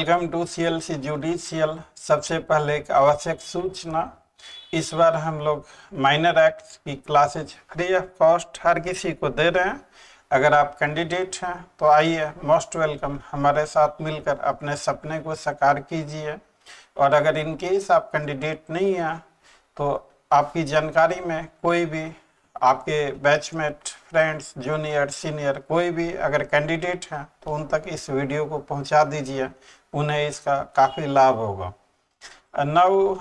Welcome to CLC judicial. सबसे पहले एक आवश्यक सूचना, इस बार हम लोग माइनर एक्ट्स की क्लासेज फ्री ऑफ कॉस्ट हर किसी को दे रहे हैं। अगर आप कैंडिडेट हैं तो आइए, मोस्ट वेलकम, हमारे साथ मिलकर अपने सपने को साकार कीजिए। और अगर इन केस आप कैंडिडेट नहीं हैं तो आपकी जानकारी में कोई भी आपके बैचमेट, फ्रेंड्स, जूनियर, सीनियर कोई भी अगर कैंडिडेट हैं तो उन तक इस वीडियो को पहुंचा दीजिए, उन्हें इसका काफ़ी लाभ होगा। नाउ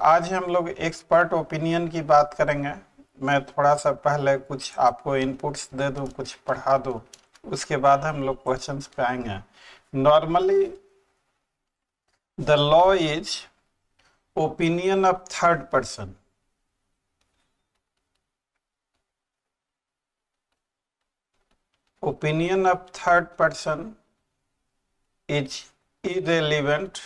आज हम लोग एक्सपर्ट ओपिनियन की बात करेंगे। मैं थोड़ा सा पहले कुछ आपको इनपुट्स दे दूं, कुछ पढ़ा दूं, उसके बाद हम लोग क्वेश्चंस पे आएंगे। Normally the law is opinion of third person. Opinion of third person is irrelevant,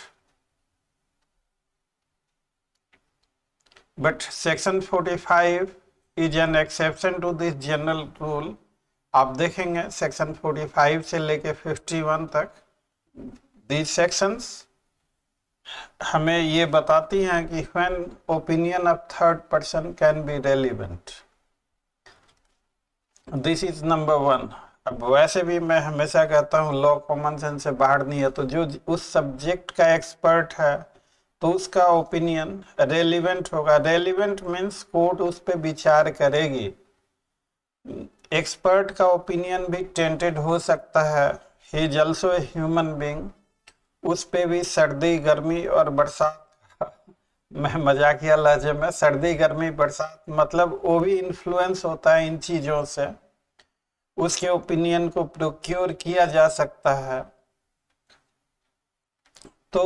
but section 45 is an exception to this general rule। आप देखेंगे सेक्शन 45 से लेके 51 तक these sections हमें ये बताती हैं कि when opinion of third person can be relevant। This is number 1। अब वैसे भी मैं हमेशा कहता हूँ लॉ कॉमन सेंस से बाहर नहीं है, तो जो उस सब्जेक्ट का एक्सपर्ट है तो उसका ओपिनियन रेलिवेंट होगा। रेलिवेंट मीन्स कोर्ट उस पर विचार करेगी। एक्सपर्ट का ओपिनियन भी टेंटेड हो सकता है, he is also a human being. उस पे भी सर्दी, गर्मी और बरसात मैं मजाकिया लहजे में सर्दी, गर्मी, बरसात मतलब वो भी इन्फ्लुएंस होता है इन चीज़ों से। उसके ओपिनियन को प्रोक्योर किया जा सकता है। तो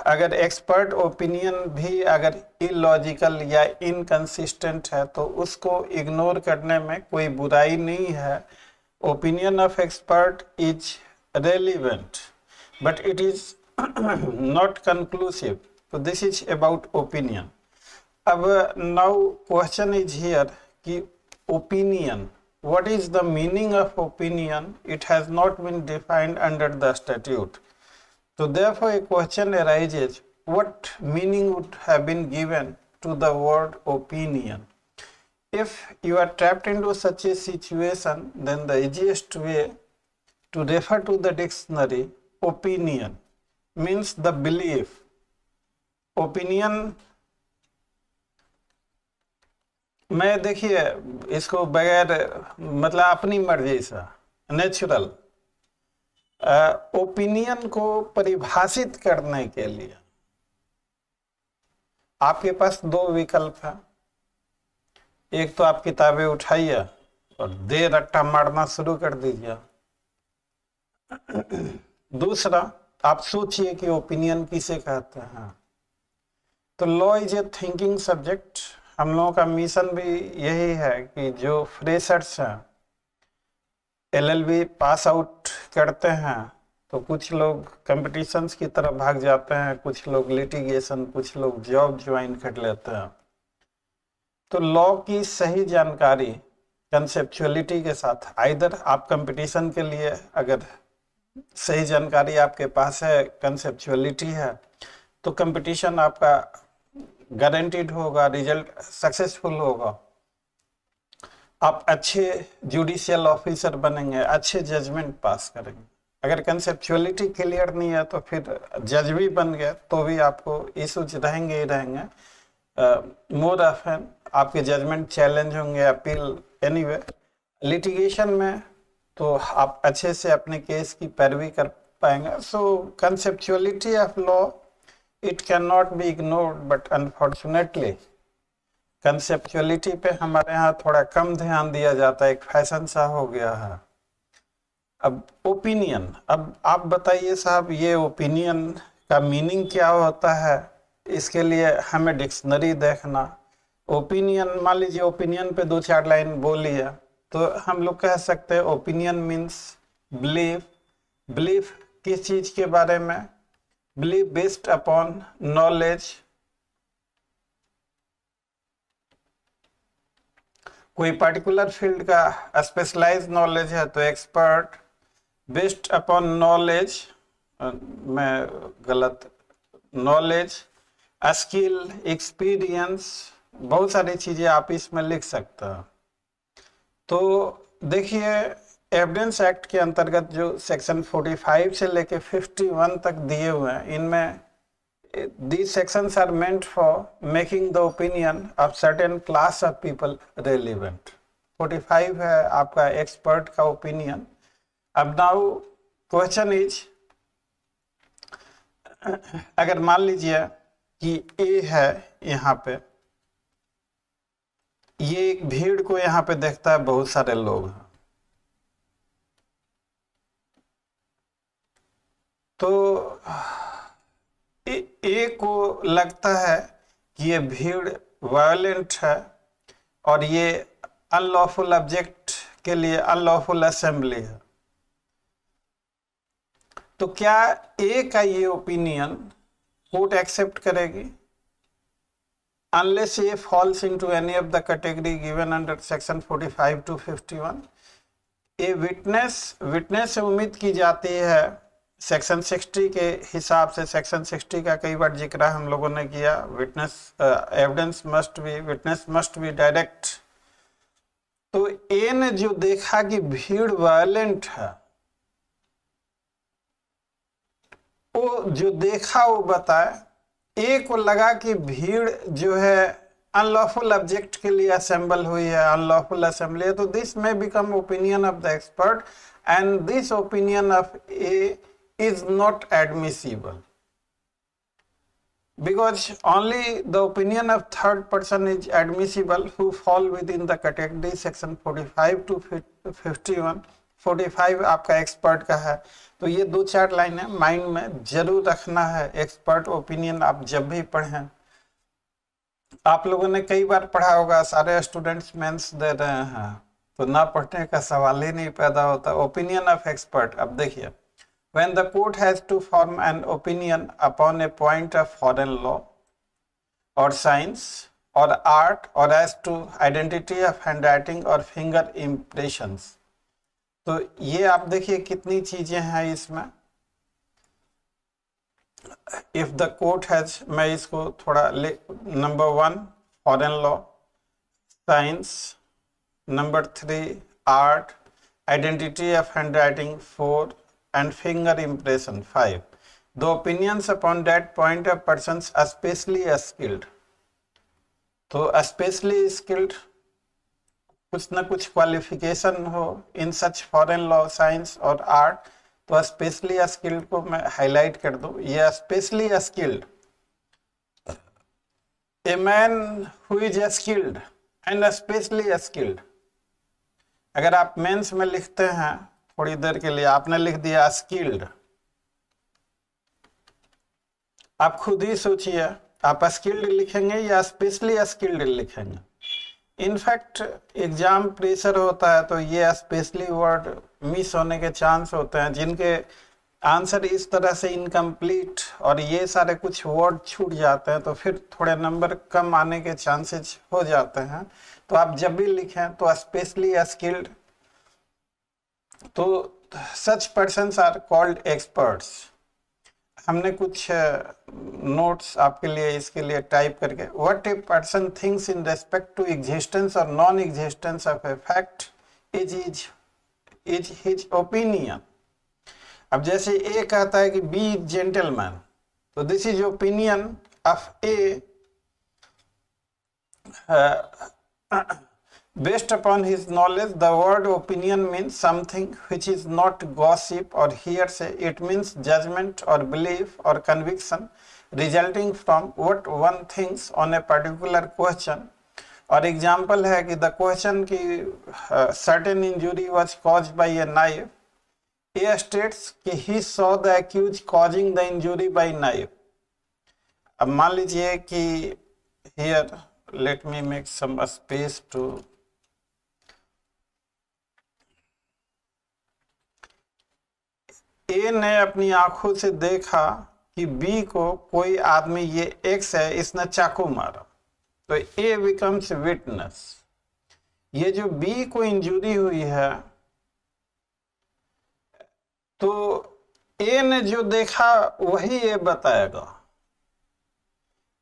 अगर एक्सपर्ट ओपिनियन भी अगर इलॉजिकल या इनकंसिस्टेंट है तो उसको इग्नोर करने में कोई बुराई नहीं है। Opinion of expert is relevant but it is not conclusive. तो दिस इज अबाउट ओपिनियन। अब नाउ क्वेश्चन इज हियर कि opinion, what is the meaning of opinion? It has not been defined under the statute. So therefore a question arises, what meaning would have been given to the word opinion? If you are trapped into such a situation, then the easiest way to refer to the dictionary, opinion means the belief. Opinion मैं देखिए इसको बगैर मतलब अपनी मर्जी से natural opinion को परिभाषित करने के लिए आपके पास दो विकल्प हैं। एक तो आप किताबें उठाइए और दे रट्टा मारना शुरू कर दीजिए। दूसरा, आप सोचिए कि ओपिनियन किसे कहते हैं। तो law is a thinking subject. हम लोगों का मिशन भी यही है कि जो फ्रेशर्स हैं, एलएलबी पास आउट करते हैं, तो कुछ लोग कंपटीशंस की तरफ भाग जाते हैं, कुछ लोग लिटिगेशन, कुछ लोग जॉब ज्वाइन कर लेते हैं। तो लॉ की सही जानकारी कंसेप्चुअलिटी के साथ, आइदर आप कंपटीशन के लिए अगर सही जानकारी आपके पास है, कंसेप्चुअलिटी है, तो कंपटीशन आपका गारंटीड होगा, रिजल्ट सक्सेसफुल होगा। आप अच्छे जुडिशियल ऑफिसर बनेंगे, अच्छे जजमेंट पास करेंगे। अगर कंसेप्चुअलिटी क्लियर नहीं है तो फिर जज भी बन गए तो भी आपको इश्यूज रहेंगे ही रहेंगे। मोर ऑफन आपके जजमेंट चैलेंज होंगे, अपील, एनीवे। लिटिगेशन में तो आप अच्छे से अपने केस की पैरवी कर पाएंगे। So conceptuality of law it cannot be ignored, but unfortunately conceptuality पे हमारे यहाँ थोड़ा कम ध्यान दिया जाता है, एक फैशन सा हो गया है। अब ओपिनियन, अब आप बताइए साहब, ये ओपिनियन का मीनिंग क्या होता है? इसके लिए हमें डिक्शनरी देखना। ओपिनियन, मान लीजिए ओपिनियन पे दो चार लाइन बोली है तो हम लोग कह सकते हैं ओपिनियन मीन्स बिलीफ। बिलीफ किस चीज के बारे में? Belief based upon knowledge। कोई पर्टिकुलर फील्ड का स्पेशलाइज्ड नॉलेज है तो एक्सपर्ट। बेस्ड अपॉन नॉलेज मैं गलत, नॉलेज, स्किल, एक्सपीरियंस, बहुत सारी चीजें आप इसमें लिख सकते हैं। तो देखिए एविडेंस एक्ट के अंतर्गत जो सेक्शन 45 से लेके 51 तक दिए हुए हैं, इनमें these sections are meant for making the opinion of certain class of people relevant। 45 है आपका एक्सपर्ट का ओपिनियन। अब नाउ क्वेश्चन इज, अगर मान लीजिए कि ए है यहाँ पे, ये एक भीड़ को यहाँ पे देखता है, बहुत सारे लोग हैं, तो ए को लगता है कि ये भीड़ वायलेंट है और ये अनलॉफुल ऑब्जेक्ट के लिए अनलॉफुल असेंबली है। तो क्या ए का ये ओपिनियन कोर्ट एक्सेप्ट करेगी? अनलेस ये falls into any of the category given under section 45 to 51। A witness से उम्मीद की जाती है सेक्शन 60 के हिसाब से। सेक्शन 60 का कई बार जिक्र हम लोगों ने किया। Witness must be direct. तो ए ने जो देखा कि भीड़ वायलेंट है, वो जो देखा वो बताए। ए को लगा कि भीड़ जो है अनलॉफुल ऑब्जेक्ट के लिए असेंबल हुई है, अनलॉफुल असेंबली है, तो दिस में become opinion of the expert and this opinion of A is not admissible because only the opinion of third person is admissible who fall within the category section 45 to 51। 45 आपका expert का है। तो ये 2-4 line है, mind में जरूर रखना है। एक्सपर्ट ओपिनियन आप जब भी पढ़ें, आप लोगों ने कई बार पढ़ा होगा, सारे स्टूडेंट्स मेंस दे रहे हैं तो ना पढ़ने का सवाल ही नहीं पैदा होता। ओपिनियन ऑफ एक्सपर्ट, अब देखिए, when the court has to form an opinion upon a point of foreign law or science or art or as to identity of handwriting or finger impressions। तो ये आप देखिए कितनी चीजें हैं इसमें। if the court has, मैं इसको थोड़ा number 1 foreign law, science, number 3 art, identity of handwriting 4 and finger impression 5। The opinions upon that point of persons especially skilled। तो especially skilled, कुछ ना कुछ क्वालिफिकेशन हो इन सच फॉरेन लॉ, साइंस और art, तो स्पेशली स्किल्ड को मैं हाईलाइट कर दूं। ये specially skilled, a man who is skilled and specially skilled. अगर आप मेंस में लिखते हैं, थोड़ी देर के लिए आपने लिख दिया स्किल्ड, आप खुद ही सोचिए आप स्किल्ड लिखेंगे या स्पेशली स्किल्ड लिखेंगे। इनफैक्ट एग्जाम प्रेशर होता है तो ये स्पेशली वर्ड मिस होने के चांस होते हैं, जिनके आंसर इस तरह से इनकम्प्लीट और ये सारे कुछ वर्ड छूट जाते हैं, तो फिर थोड़े नंबर कम आने के चांसेस हो जाते हैं। तो आप जब भी लिखें तो स्पेशली स्किल्ड। तो such persons are called experts. हमने कुछ नोट्स आपके लिए इसके लिए टाइप करके, what a person thinks in respect to existence और non existence of a fact is his opinion. अब जैसे ए कहता है कि बी इज जेंटलमैन, तो this is opinion of A based upon his knowledge। The word opinion means something which is not gossip or hearsay। It means judgment or belief or conviction resulting from what one thinks on a particular question। और example है कि the question की certain injury was caused by a knife। A states कि he saw the accused causing the injury by knife। अब मान लीजिए कि here let me make some space to ए ने अपनी आंखों से देखा कि बी को कोई आदमी, ये एक्स है, इसने चाकू मारा, तो ए बिकम्स विटनेस। ये जो बी को इंजरी हुई है, तो ए ने जो देखा वही ए बताएगा।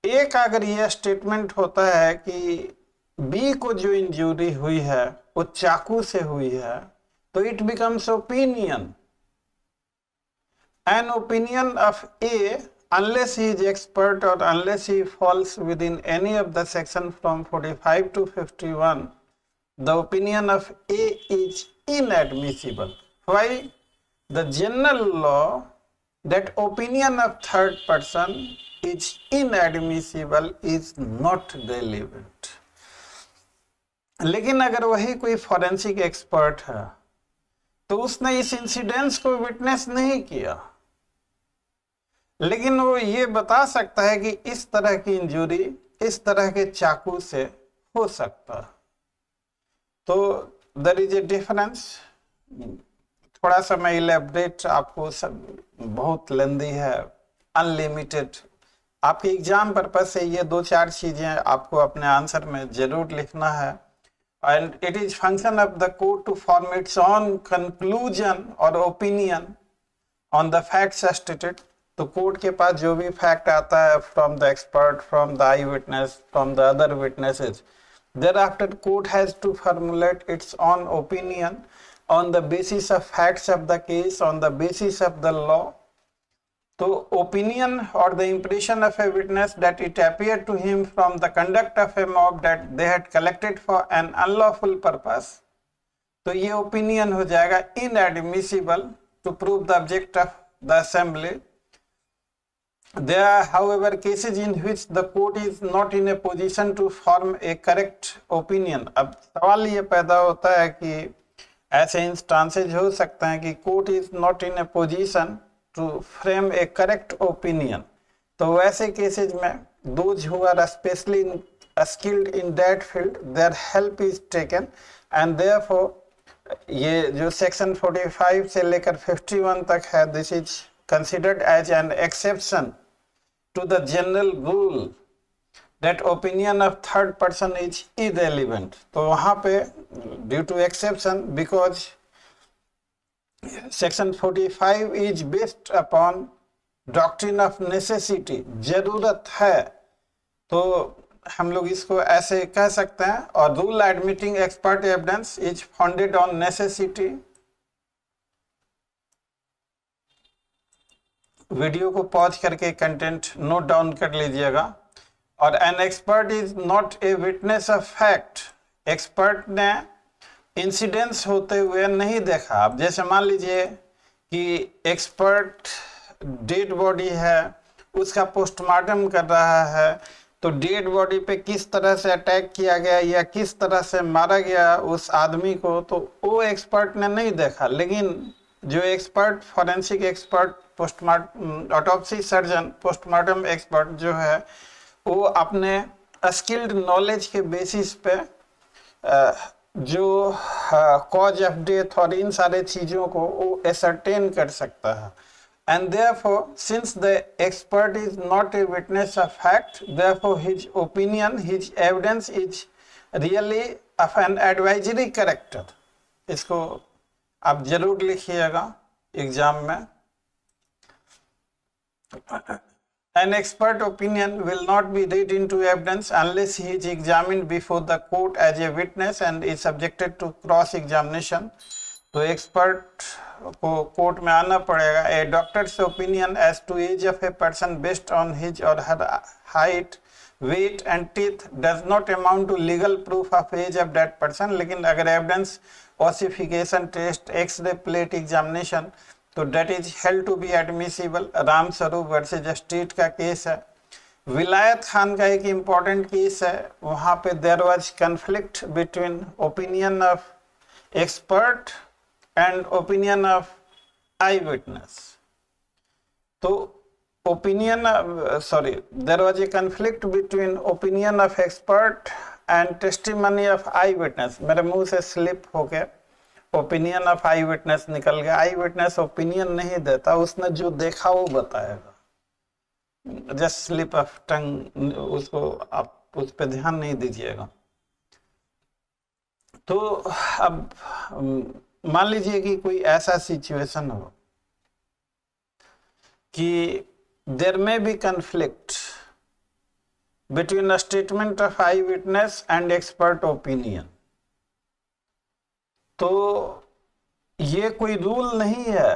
एक अगर यह स्टेटमेंट होता है कि बी को जो इंजरी हुई है वो चाकू से हुई है, तो it becomes opinion. An opinion of A unless he is expert or unless he falls within any of the section from 45 to 51, the opinion of A is inadmissible. Why? The general law that opinion of third person is inadmissible is not relevant. लेकिन अगर वही कोई forensic expert है तो उसने इस incidence को witness नहीं किया, लेकिन वो ये बता सकता है कि इस तरह की इंजरी इस तरह के चाकू से हो सकता है। तो देयर इज ए डिफरेंस। थोड़ा सा मैं इलेबरेट, आपको सब बहुत लेंदी है, अनलिमिटेड। आपके एग्जाम पर्पज से ये 2-4 चीजें आपको अपने आंसर में जरूर लिखना है। And it is function of the court to form its own conclusion और opinion on the facts stated. तो कोर्ट के पास जो भी फैक्ट आता है from the expert, from the eye witness, from the other witnesses, thereafter court has to formulate its own opinion on the basis of facts of the case, on the basis of the law. तो opinion or the impression of a witness that it appeared to him from the conduct of a mob that they had collected for an unlawful purpose, तो ये opinion हो जाएगा inadmissible to prove the object of the assembly. There are, however, cases in which the court is not in a position to form a correct opinion. अब सवाल ये पैदा होता है कि ऐसे इंस्टांसेज हो सकते हैं कि court is not in a position to frame a correct opinion. तो वैसे केसेज में those who are specially skilled in that field, there help is taken, and therefore ये जो सेक्शन 45 से लेकर 51 तक है, this is considered as an exception to the general rule that opinion of third person is irrelevant. तो वहाँ पे due to exception, because section 45 is based upon doctrine of necessity, जरूरत है, तो हम लोग इसको ऐसे कह सकते हैं। और rule admitting expert evidence is founded on necessity। Video को पॉज करके कंटेंट नोट डाउन कर लीजिएगा। और an expert is not a witness of fact. Expert ने इंसिडेंट्स होते हुए नहीं देखा। अब जैसे मान लीजिए कि एक्सपर्ट डेड बॉडी है, उसका पोस्टमार्टम कर रहा है, तो डेड बॉडी पे किस तरह से अटैक किया गया या किस तरह से मारा गया उस आदमी को, तो वो एक्सपर्ट ने नहीं देखा। लेकिन जो expert, forensic expert, postmortem autopsy surgeon, postmortem expert जो है, वो अपने स्किल्ड नॉलेज के बेसिस पे जो कॉज ऑफ डेथ और इन सारे चीज़ों को वो एसरटेन कर सकता है। And therefore since the expert is not a witness of fact, therefore his opinion, his evidence is really of an advisory character. इसको आप जरूर लिखिएगा एग्जाम में। An expert opinion will not be read into evidence unless he is examined before the court as a witness and is subjected to cross examination. तो expert को court में आना पड़ेगा। A doctor's opinion as to age of a person based on his or her height, weight and teeth does not amount to legal proof of age of that person. लेकिन अगर evidence, ossification test, x-ray plate examination, तो that is held to be admissible. Ram Swaroop versus state का case है। विलायत खान का एक important case है, वहाँ पे there was conflict between opinion of expert and opinion of eye witness. तो opinion, there was a conflict between opinion of expert and testimony of eye witness. मेरे मुंह से स्लिप होके ओपिनियन ऑफ आई विटनेस निकल गया। आई witness opinion नहीं देता, उसने जो देखा वो बताएगा। जस्ट स्लिप ऑफ टंग, उसको आप उस पर ध्यान नहीं दीजिएगा। तो अब मान लीजिए कि कोई ऐसा सिचुएशन हो कि there may be conflict between a statement of eye witness and expert opinion. तो ये कोई रूल नहीं है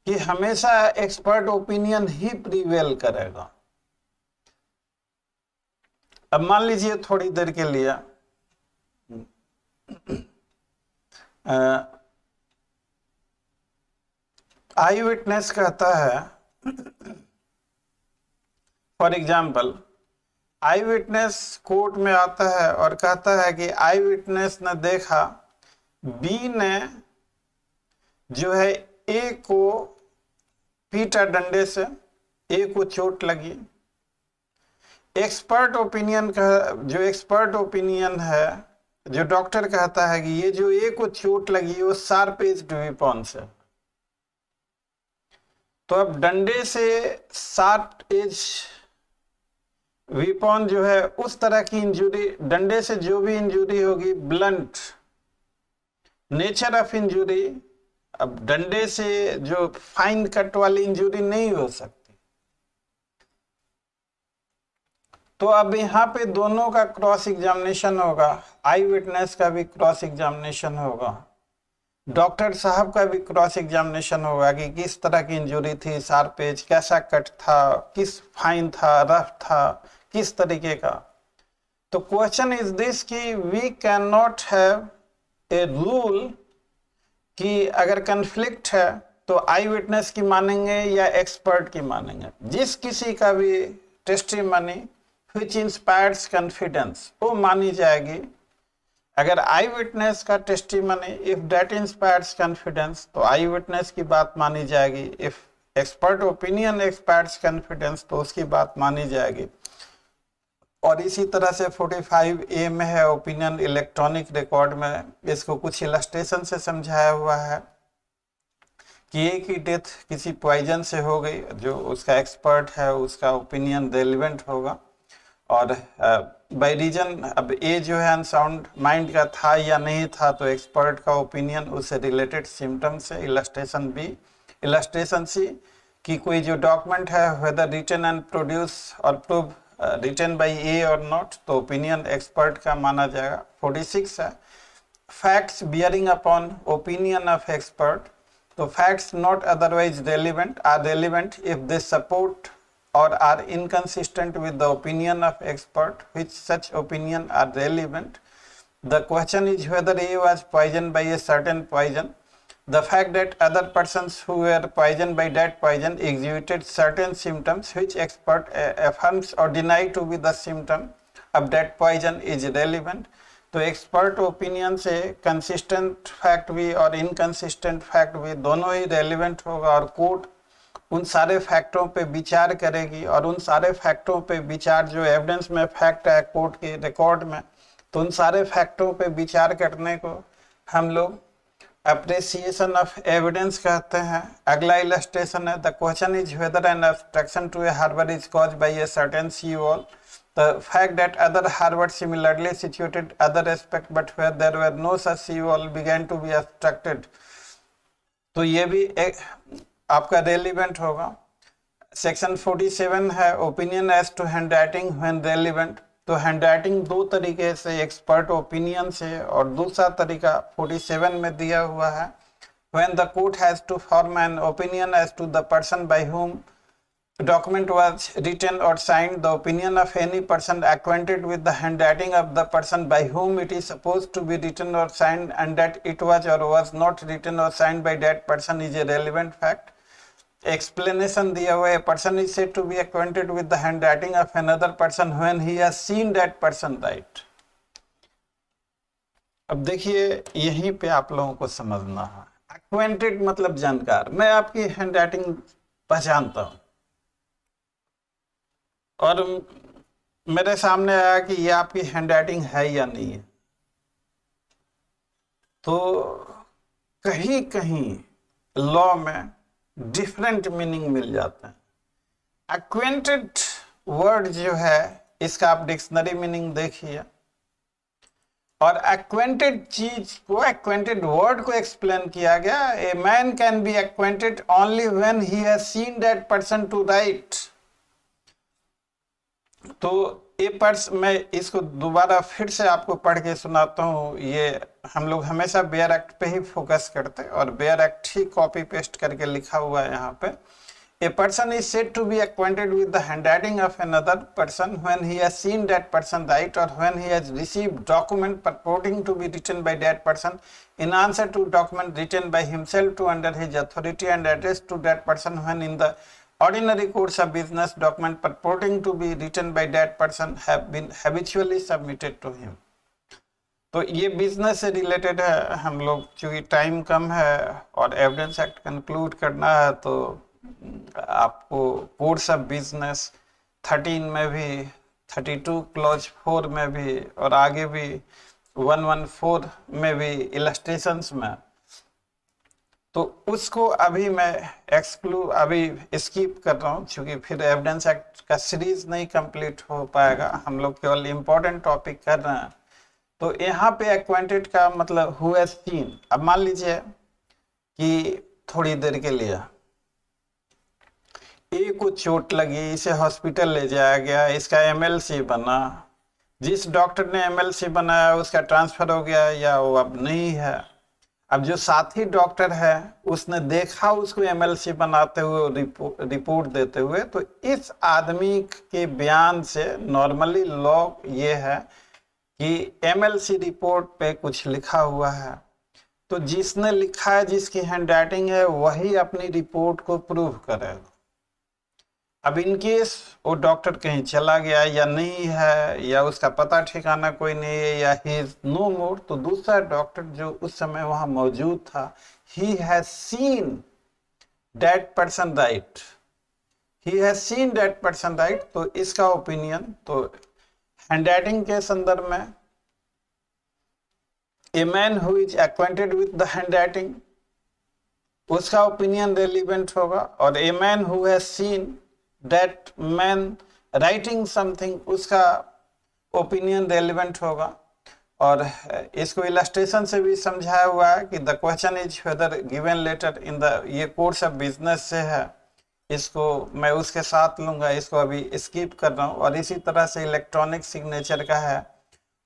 कि हमेशा एक्सपर्ट ओपिनियन ही प्रिवेल करेगा। अब मान लीजिए थोड़ी देर के लिए आई विटनेस कहता है, for example I witness court में आता है और कहता है कि आई विटनेस ने देखा बी ने जो है ए को पीटा डंडे से, ए को चोट लगी। एक्सपर्ट ओपिनियन का जो एक्सपर्ट ओपिनियन है, जो डॉक्टर कहता है कि ये जो ए को चोट लगी वो शार्प एज्ड वेपन से। तो अब डंडे से शार्प एज वेपन जो है उस तरह की इंजुरी, डंडे से जो भी इंजुरी होगी ब्लंट नेचर ऑफ इंजुरी, अब डंडे से जो फाइन कट वाली इंजुरी नहीं हो सकती। तो अब यहाँ पे दोनों का क्रॉस एग्जामिनेशन होगा, आई विटनेस का भी क्रॉस एग्जामिनेशन होगा, डॉक्टर साहब का भी क्रॉस एग्जामिनेशन होगा कि किस तरह की इंजुरी थी, शार्प एज, कैसा कट था, किस फाइन था, रफ था, किस तरीके का। तो क्वेश्चन इज दिस कि we can not have a rule कि अगर कन्फ्लिक्ट है तो आई विटनेस की मानेंगे या एक्सपर्ट की मानेंगे। जिस किसी का भी टेस्टिमनी व्हिच इंस्पायर्स कॉन्फिडेंस वो मानी जाएगी। अगर आई विटनेस का testimony if that inspires confidence तो आई विटनेस की बात मानी जाएगी। If expert opinion inspires confidence तो उसकी बात मानी जाएगी। और इसी तरह से 45A में है ओपिनियन इलेक्ट्रॉनिक रिकॉर्ड में, इसको कुछ इलस्ट्रेशन से समझाया हुआ है कि एक ही डेथ किसी पॉइजन से हो गई, जो उसका एक्सपर्ट है उसका ओपिनियन रेलिवेंट होगा। और बाय रीजन अब ए जो है अनसाउंड माइंड का था या नहीं था, तो एक्सपर्ट का ओपिनियन उससे रिलेटेड सिम्टम से। इलस्ट्रेशन बी, इलस्ट्रेशन सी कि कोई जो डॉक्यूमेंट है वेदर रिटन एंड प्रोड्यूस और प्रूव रिटन बाय ए और नॉट, तो ओपिनियन एक्सपर्ट का माना जाएगा। 46 है facts bearing upon opinion of expert, तो facts not otherwise relevant are relevant if they support or are inconsistent with the opinion of expert, which such opinion are relevant. The question is whether A was poisoned by a certain poison. The fact that other persons who were poisoned by that poison exhibited certain symptoms which expert affirms or deny to be the symptom of that poison is relevant. तो expert opinion से consistent fact भी और inconsistent fact भी दोनों ही relevant होगा और court उन सारे फैक्टों पे विचार करेगी। और उन सारे फैक्टों पे विचार, जो एविडेंस में फैक्ट है कोर्ट के रिकॉर्ड में, तो उन सारे फैक्टों पे विचार करने को हम लोग अप्रिसिएशन ऑफ एविडेंस कहते हैं। अगला इलस्ट्रेशन है the question is whether an obstruction to a harbour is caused by a certain sea wall, the fact that other harbour similarly situated other aspect but where there were no such sea wall began to be obstructed, तो ये भी एक आपका relevant होगा। Section 47 है opinion as to handwriting when relevant, तो handwriting दो तरीके से, एक्सपर्ट ओपिनियन से, और दूसरा तरीका 47 में दिया हुआ है when the court has to form an opinion as to the person by whom document was written or signed, the opinion of any person acquainted with the handwriting of the person by whom it is supposed to be written or signed and that it was or was not written or signed by that person is a relevant fact. Explanation दिया हुआ है, a person is said to be acquainted with the handwriting of another person when he has seen that person write. अब देखिए यहीं पे आप लोगों को समझना है, acquainted मतलब जानकार, मैं आपकी हैंडराइटिंग पहचानता हूं और मेरे सामने आया कि ये आपकी हैंडराइटिंग है या नहीं है, तो कहीं कहीं लॉ में डिफरेंट मीनिंग मिल जाते हैं। एक्वेंटेड वर्ड जो है इसका आप डिक्शनरी मीनिंग देखिए और एक्वेंटेड चीज को, एक्वेंटेड वर्ड को एक्सप्लेन किया गया। A man can be acquainted only when he has seen that person to write. तो ये पर्स, मैं इसको दोबारा फिर से आपको पढ़ के सुनाता हूँ। ये हम लोग हमेशा बेयर एक्ट पे ही फोकस करते हैं और बेयर एक्ट ही कॉपी पेस्ट करके लिखा हुआ है यहाँ पे। A person is said to be acquainted with the handwriting of another person when he has seen that person write, or when he has received document purporting to be written by that person in answer to document written by himself to under his authority and addressed to that person when in the ordinary course of business document purporting to be written by that person have been habitually submitted to him। तो ये business से related है। हम लोग चूँकि time कम है और evidence act conclude करना है, तो आपको कोर्स ऑफ बिजनेस 13 में भी, 32 क्लॉज 4 में भी और आगे भी 114 में भी इलस्ट्रेशंस में, तो उसको अभी मैं अभी स्किप कर रहा हूँ क्योंकि फिर एविडेंस एक्ट का सीरीज नहीं कंप्लीट हो पाएगा। हम लोग केवल इम्पोर्टेंट टॉपिक कर रहे हैं। तो यहाँ पे एक्वेंटेड का मतलब हु हैज सीन। अब मान लीजिए कि थोड़ी देर के लिए ए को चोट लगी, इसे हॉस्पिटल ले जाया गया, इसका एमएलसी बना, जिस डॉक्टर ने एमएलसी बनाया उसका ट्रांसफर हो गया या वो अब नहीं है। अब जो साथी डॉक्टर है उसने देखा उसको एमएलसी बनाते हुए, रिपोर्ट देते हुए, तो इस आदमी के बयान से नॉर्मली लॉ ये है कि एमएलसी रिपोर्ट पे कुछ लिखा हुआ है, तो जिसने लिखा है, जिसकी हैंडराइटिंग है, वही अपनी रिपोर्ट को प्रूव करेगा। अब इन केस वो डॉक्टर कहीं चला गया या नहीं है, या उसका पता ठिकाना कोई नहीं है, या ही इज नो मोर, तो दूसरा डॉक्टर जो उस समय वहां मौजूद था, ही has seen that person right, he has seen that person right, तो इसका ओपिनियन, तो हैंडराइटिंग के संदर्भ में a man who is acquainted with the handwriting, उसका ओपिनियन रेलिवेंट होगा, और a man who has seen that man writing something, उसका ओपिनियन रेलिवेंट होगा। और इसको इलस्ट्रेशन से भी समझाया हुआ है कि the question is whether given letter in the, ये कोर्स ऑफ बिजनेस से है, इसको मैं उसके साथ लूंगा, इसको अभी स्किप कर रहा हूँ। और इसी तरह से इलेक्ट्रॉनिक सिग्नेचर का है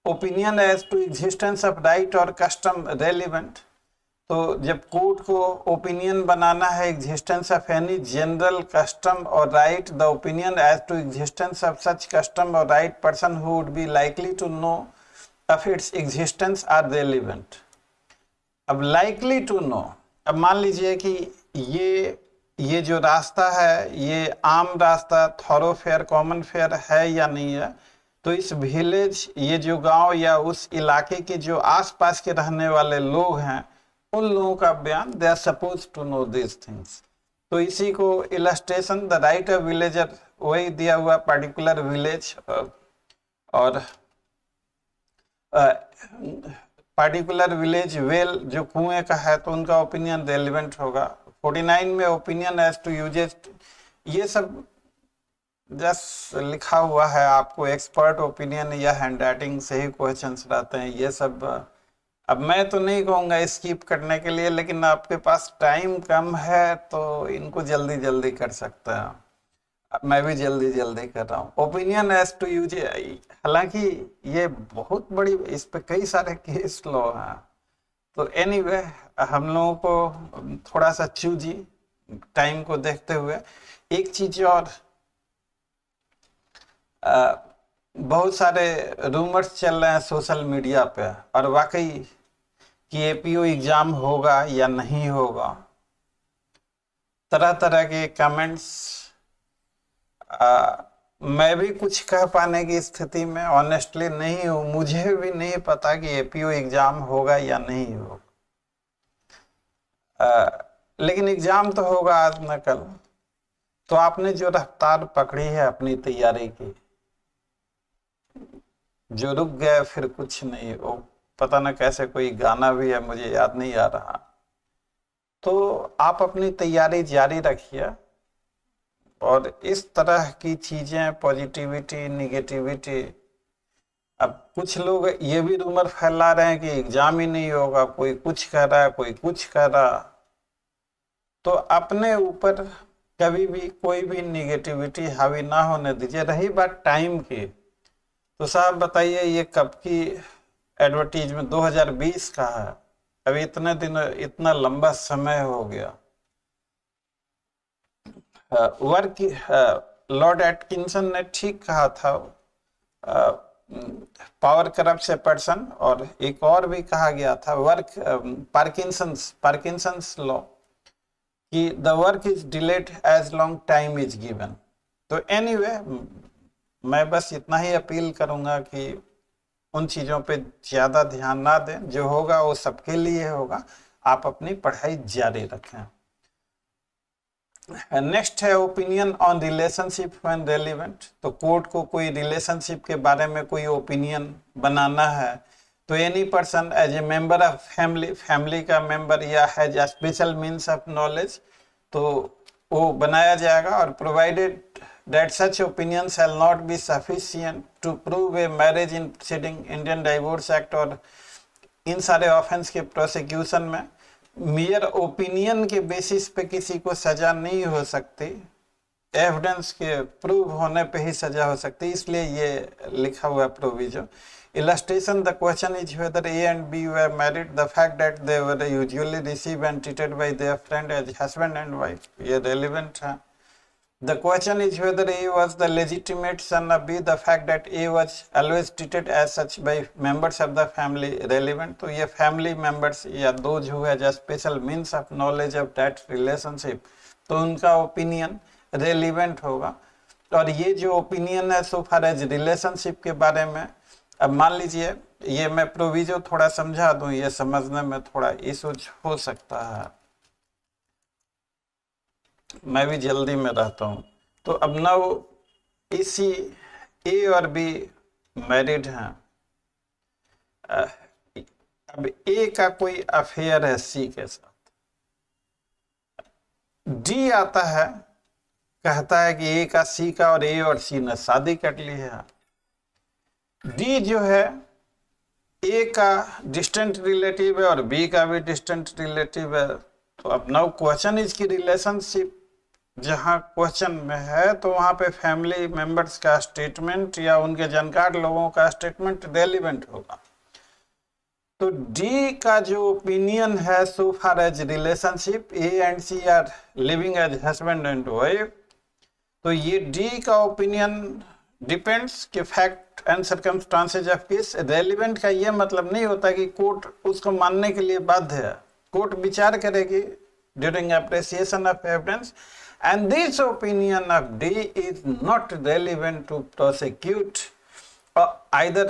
opinion as to existence of right or custom relevant. तो जब कोर्ट को ओपिनियन बनाना है existence of any general custom or right, the opinion as to existence of such custom or right person who would be likely to know of its existence are relevant. अब likely to know, अब मान लीजिए कि ये जो रास्ता है, ये आम रास्ता, थॉरोफेयर, कॉमन फेयर है या नहीं है, तो इस विलेज, ये जो गांव या उस इलाके के जो आसपास के रहने वाले लोग हैं, उन लोगों का बयान, they are suppose to know this things. तो इसी को illustration, the right of villager, वही दिया हुआ पर्टिकुलर विलेज और पर्टिकुलर विलेज वेल जो कुएं का है, तो उनका ओपिनियन रेलिवेंट होगा। 49 में ओपिनियन एज टू यूजेस, ये सब जस्ट लिखा हुआ है, आपको एक्सपर्ट ओपिनियन या हैंडराइटिंग से ही क्वेश्चंस रहते हैं, ये सब। अब मैं तो नहीं कहूँगा स्किप करने के लिए, लेकिन आपके पास टाइम कम है तो इनको जल्दी जल्दी कर सकते हैं। मैं भी जल्दी जल्दी कर रहा हूँ। ओपिनियन एज टू यूज, हालांकि ये बहुत बड़ी, इस पे कई सारे केस लॉ हैं। तो एनीवे हम लोगों को थोड़ा सा चूजी टाइम को देखते हुए एक चीज और, बहुत सारे रूमर्स चल रहे हैं सोशल मीडिया पे, और वाकई कि एपीओ एग्जाम होगा या नहीं होगा, तरह तरह के कमेंट्स। मैं भी कुछ कह पाने की स्थिति में ऑनेस्टली नहीं हूँ, मुझे भी नहीं पता कि एपीओ एग्जाम होगा या नहीं होगा, लेकिन एग्जाम तो होगा आज न कल। तो आपने जो रफ्तार पकड़ी है अपनी तैयारी की, जो रुक गए फिर कुछ नहीं, वो पता न कैसे कोई गाना भी है, मुझे याद नहीं आ रहा। तो आप अपनी तैयारी जारी रखिए, और इस तरह की चीजें, पॉजिटिविटी, निगेटिविटी, अब कुछ लोग ये भी रूमर फैला रहे हैं कि एग्जाम ही नहीं होगा, कोई कुछ कर रहा है, कोई कुछ कर रहा। तो अपने ऊपर कभी भी कोई भी निगेटिविटी हावी ना होने दीजिए। रही बात टाइम की, तो साहब बताइए ये कब की एडवर्टीजमेंट? 2020 का है, अभी इतने दिन, इतना लंबा समय हो गया। वर्क लॉर्ड एटकिंसन ने ठीक कहा था, पावर करप्ट ए पर्सन, और एक और भी कहा गया था वर्क पार्किंसंस लॉ, कि the work is delayed as long time is given. तो एनीवे मैं बस इतना ही अपील करूंगा कि उन चीजों पे ज्यादा ध्यान ना दें, जो होगा वो सबके लिए होगा, आप अपनी पढ़ाई जारी रखें। नेक्स्ट है opinion on relationship when relevant. तो कोर्ट को कोई रिलेशनशिप के बारे में कोई ओपिनियन बनाना है, तो any person as a member of family का मेंबर या has a special means of knowledge, तो वो बनाया जाएगा। और provided that such opinion shall not be sufficient to prove a marriage in preceding Indian Divorce Act, और इन सारे offence के प्रोसिक्यूशन में मेयर ओपिनियन के बेसिस पे किसी को सजा नहीं हो सकती, एविडेंस के प्रूव होने पे ही सजा हो सकती, इसलिए ये लिखा हुआ provision. Illustration: the question is whether A and B were married. The fact that they were usually received and treated by their friend as husband and wife, ये relevant है। The question is whether A was the legitimate son of B. The fact that A was always treated as such by members of the family, relevant। तो ये family members या those who has a special means of knowledge of that relationship, तो उनका opinion relevant होगा। और ये जो opinion है so far as relationship के बारे में, अब मान लीजिए ये मैं प्रोविजो थोड़ा समझा दूं, ये समझने में थोड़ा इशू हो सकता है, मैं भी जल्दी में रहता हूं। तो अब ना वो इसी ए और बी मैरिड हैं, अब ए का कोई अफेयर है सी के साथ, डी आता है कहता है कि ए का सी का और ए और सी ने शादी कर ली है। डी जो है ए का डिस्टेंट रिलेटिव है और बी का भी डिस्टेंट रिलेटिव है। तो अब नाउ क्वेश्चन इज की रिलेशनशिप जहां क्वेश्चन में है, तो वहां पे फैमिली मेंबर्स का स्टेटमेंट या उनके जानकार लोगों का स्टेटमेंट रेलिवेंट होगा। तो डी का जो ओपिनियन है so far as relationship A and C are living as husband and wife, तो ये डी का ओपिनियन डिपेंड्स कि fact and circumstances of case. Relevant का ये मतलब नहीं होता कि कोर्ट उसको मानने के लिए बाध्य है, कोर्ट विचार करेगी during appreciation of evidence, and this opinion of D is not relevant to prosecute either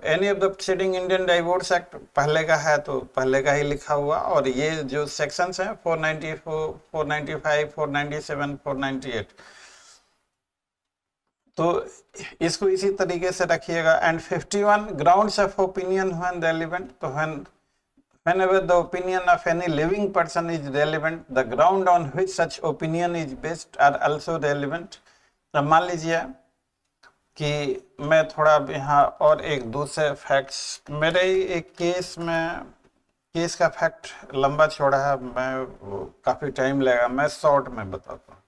any of the preceding Indian Divorce Act। पहले का है तो पहले का ही लिखा हुआ, और ये जो सेक्शंस हैं 494, 495, 497, 498, तो इसको इसी तरीके से रखिएगा। And 51 grounds of opinion when relevant, तो whenever the opinion of any living person is relevant, the ground on which such opinion is based are also relevant। तो मान लीजिए कि मैं थोड़ा यहाँ और एक दूसरे फैक्ट्स, मेरे एक केस में, केस का फैक्ट लंबा चौड़ा है, मैं काफी टाइम लगेगा, मैं शॉर्ट में बताता हूँ।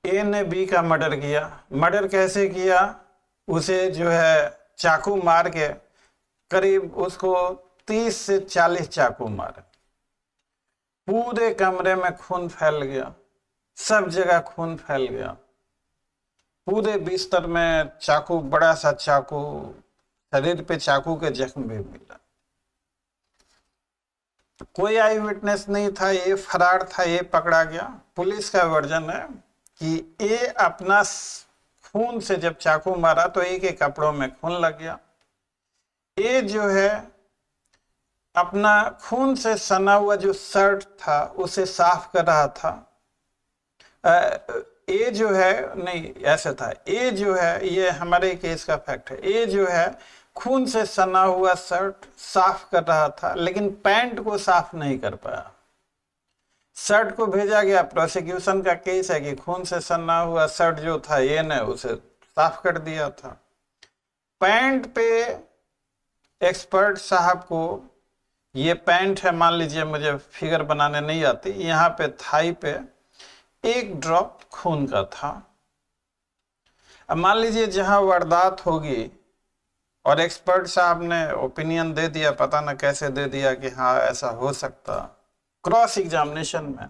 ए ने बी का मर्डर किया। मर्डर कैसे किया? उसे जो है चाकू मार के, करीब उसको 30 से 40 चाकू मारे, पूरे कमरे में खून फैल गया, सब जगह खून फैल गया, पूरे बिस्तर में चाकू, बड़ा सा चाकू, शरीर पे चाकू के जख्म भी मिला। कोई आई विटनेस नहीं था, ये फरार था, ये पकड़ा गया। पुलिस का वर्जन है कि ये अपना खून से जब चाकू मारा तो एक एक कपड़ों में खून लग गया। ये जो है अपना खून से सना हुआ जो शर्ट था उसे साफ कर रहा था। ये जो है, नहीं ऐसे था, ये जो है, ये हमारे केस का फैक्ट है, ये जो है खून से सना हुआ शर्ट साफ कर रहा था, लेकिन पैंट को साफ नहीं कर पाया। शर्ट को भेजा गया, प्रोसिक्यूशन का केस है कि खून से सना हुआ शर्ट जो था ये ने उसे साफ कर दिया था। पैंट पे एक्सपर्ट साहब को, ये पैंट है मान लीजिए, मुझे फिगर बनाने नहीं आती, यहाँ पे थाई पे 1 ड्रॉप खून का था। अब मान लीजिए जहां वारदात होगी और एक्सपर्ट साहब ने ओपिनियन दे दिया, पता ना कैसे दे दिया कि हाँ ऐसा हो सकता। क्रॉस एग्जामिनेशन में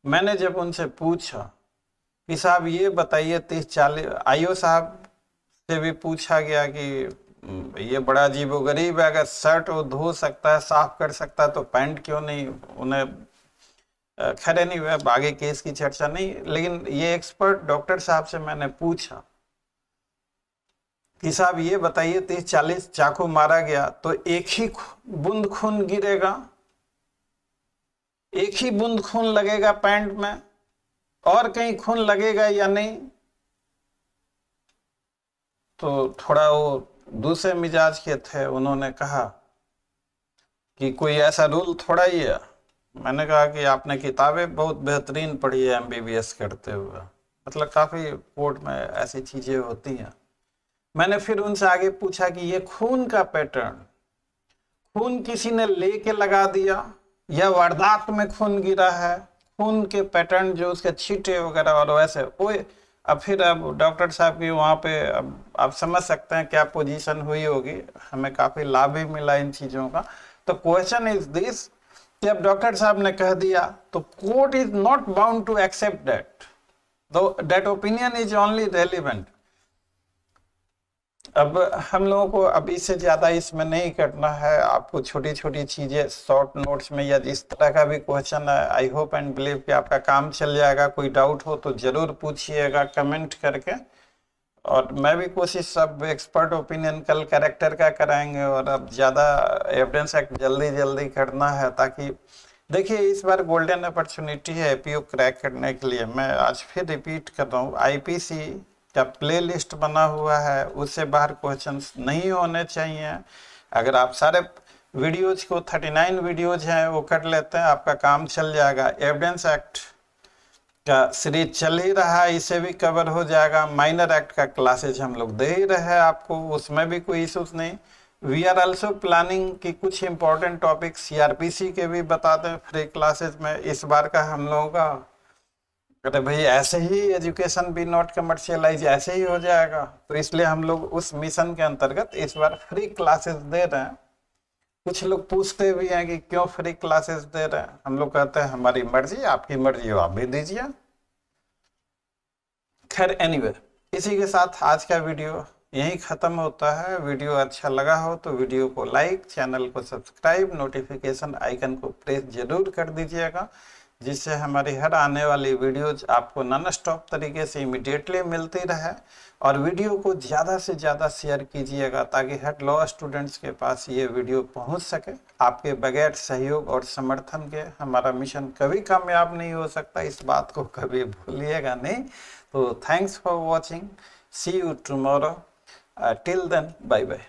मैंने जब उनसे पूछा कि साहब ये बताइए 30-40, आईओ साहब से भी पूछा गया कि ये बड़ा अजीबोगरीब है, अगर शर्ट वो धो सकता है, साफ कर सकता है, तो पैंट क्यों नहीं? उन्हें खैर नहीं हुआ, आगे केस की चर्चा नहीं, लेकिन ये एक्सपर्ट डॉक्टर साहब से मैंने पूछा कि साहब ये बताइए 30-40 चाकू मारा गया तो एक ही बूंद खून गिरेगा, एक ही बूंद खून लगेगा पैंट में, और कहीं खून लगेगा या नहीं? तो थोड़ा वो दूसरे मिजाज के थे, उन्होंने कहा कि कोई ऐसा रूल थोड़ा ही है। मैंने कहा कि आपने किताबें बहुत बेहतरीन पढ़ी है एमबीबीएस करते हुए, मतलब काफी कोर्ट में ऐसी चीजें होती हैं। मैंने फिर उनसे आगे पूछा कि ये खून का पैटर्न, खून किसी ने लेके लगा दिया या वारदात में खून गिरा है, खून के पैटर्न जो उसके छींटे वगैरह और वैसे वो। अब फिर अब डॉक्टर साहब की वहाँ पे, अब आप समझ सकते हैं क्या पोजीशन हुई होगी, हमें काफी लाभ भी मिला इन चीजों का। तो क्वेश्चन इज दिस कि अब डॉक्टर साहब ने कह दिया तो court is not bound to accept that, that opinion is only relevant. अब हम लोगों को अब इससे ज्यादा इसमें नहीं करना है, आपको छोटी छोटी चीजें शॉर्ट नोट्स में या जिस तरह का भी क्वेश्चन है, आई होप एंड बिलीव कि आपका काम चल जाएगा। कोई डाउट हो तो जरूर पूछिएगा कमेंट करके, और मैं भी कोशिश, सब एक्सपर्ट ओपिनियन कल कैरेक्टर का कराएंगे, और अब ज्यादा एविडेंस एक्ट जल्दी जल्दी करना है, ताकि देखिए इस बार गोल्डन अपॉर्चुनिटी है एपीओ क्रैक करने के लिए। मैं आज फिर रिपीट कर रहा हूँ, आईपीसी का प्लेलिस्ट बना हुआ है, उससे बाहर क्वेश्चंस नहीं होने चाहिए। अगर आप सारे वीडियोज को, 39 वीडियोज हैं, वो कर लेते हैं, आपका काम चल जाएगा। एविडेंस एक्ट का सीरीज चल ही रहा है, इसे भी कवर हो जाएगा। माइनर एक्ट का क्लासेज हम लोग दे ही रहे हैं आपको, उसमें भी कोई इशूज नहीं। वी आर ऑल्सो प्लानिंग कि कुछ इंपॉर्टेंट टॉपिक सीआरपीसी के भी बता दें फ्री क्लासेज में। इस बार का हम लोगों का, अरे भाई ऐसे ही एजुकेशन भी नॉट कमर्शियलाइज ऐसे ही हो जाएगा, तो इसलिए हम लोग उस मिशन के अंतर्गत इस बार फ्री क्लासेस दे रहे हैं। कुछ लोग पूछते भी हैं कि क्यों फ्री क्लासेस दे रहे हैं, हम लोग कहते हैं हमारी मर्जी, आपकी मर्जी हो आप भी दीजिए। खैर एनीवे, इसी के साथ आज का वीडियो यही खत्म होता है। वीडियो अच्छा लगा हो तो वीडियो को लाइक, चैनल को सब्सक्राइब, नोटिफिकेशन आइकन को प्रेस जरूर कर दीजिएगा, जिससे हमारी हर आने वाली वीडियोज आपको नॉन स्टॉप तरीके से इमीडिएटली मिलती रहे। और वीडियो को ज़्यादा से ज़्यादा शेयर कीजिएगा, ताकि हर लॉ स्टूडेंट्स के पास ये वीडियो पहुंच सके। आपके बगैर सहयोग और समर्थन के हमारा मिशन कभी कामयाब नहीं हो सकता, इस बात को कभी भूलिएगा नहीं। तो thanks for watching, see you tomorrow, till then bye bye.